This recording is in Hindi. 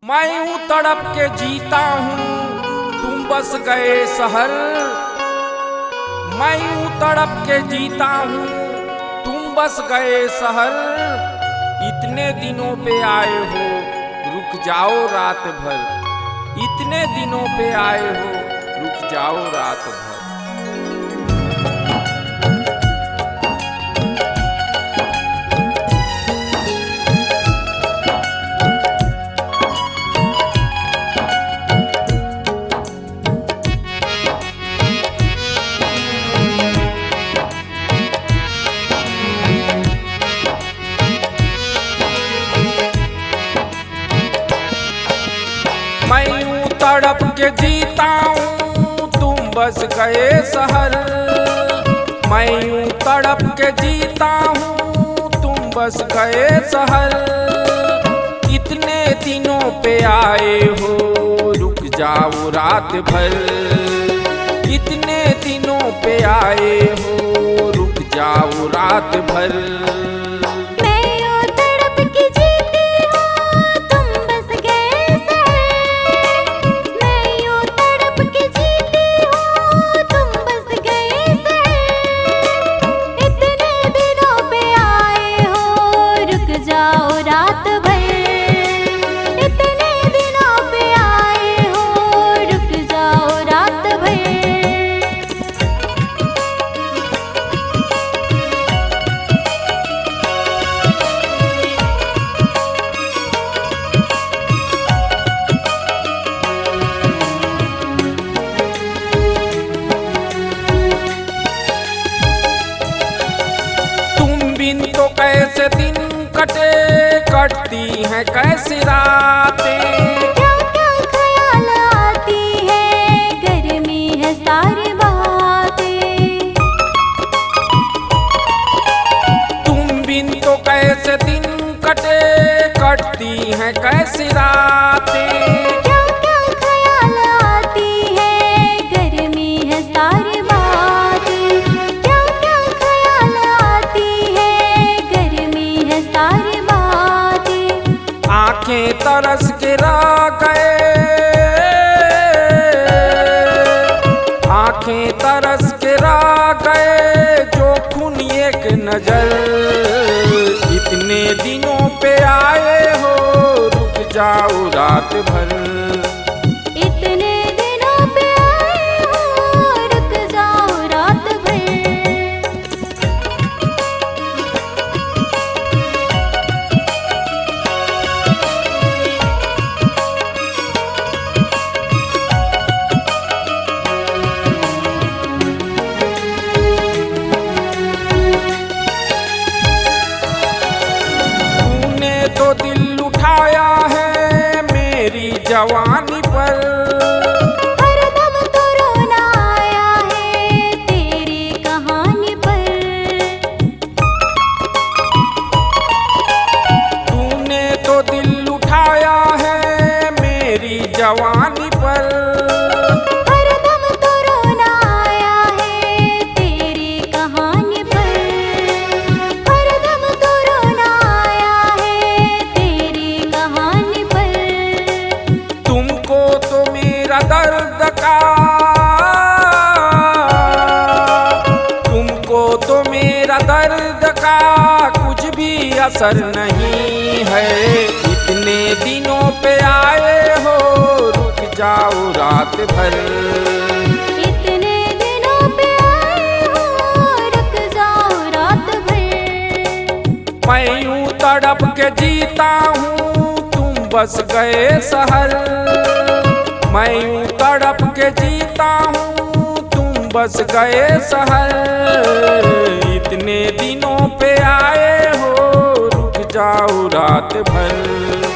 मैं यूं तड़प के जीता हूँ, तुम बस गए शहर। मैं यूं तड़प के जीता हूँ, तुम बस गए शहर। इतने दिनों पे आए हो, रुक जाओ रात भर। इतने दिनों पे आए हो, रुक जाओ रात भर। मैं यूं तड़प के जीता हूँ, तुम बस गए शहर। मैं यूं तड़प के जीता हूँ, तुम बस गए शहर। इतने दिनों पे आए हो, रुक जाओ रात भर। इतने दिनों पे आए हो, रुक जाओ रात भर। तो कैसे दिन कटे, कटती हैं कैसी रातें। क्या क्या ख्याल आती है, गर्मी है सारी बातें। तुम बिन तो कैसे दिन कटे, कटती हैं कैसी रातें। क्या क्या ख्याल आती है, गर्मी है सारी बातें। क्या क्या ख्याल आती है, गर्मी है सारी बातें। आंखें तरस के रह गए, आंखें तरस के रह गए, जो खून एक नजर। इतने दिनों पे आए हो, रुक जाओ रात भर। इतने दिनों पे आए हो, रुक जाओ रात भर। तो दिल उठाया है मेरी जवानी पर। हरदम तो रोना आया है तेरी कहानी पर। तूने तो दिल उठाया है मेरी जवानी पर। हरदम तो रोना आया है तेरी कहानी पर। हरदम तो रोना आया है तेरी कहानी पर। तुमको तो मेरा दर्द का, तुमको तो मेरा दर्द का कुछ भी असर नहीं है। इतने दिनों पे आए हो, रुक जाओ रात भर। इतने दिनों पे आए हो, रुक जाओ रात भर। मैं यूं तड़प के जीता हूँ, तुम बस गए शहर। मैं यूं तड़प के जीता हूँ, तुम बस गए शहर। इतने दिनों पे आए हो, रुक जाओ रात भर।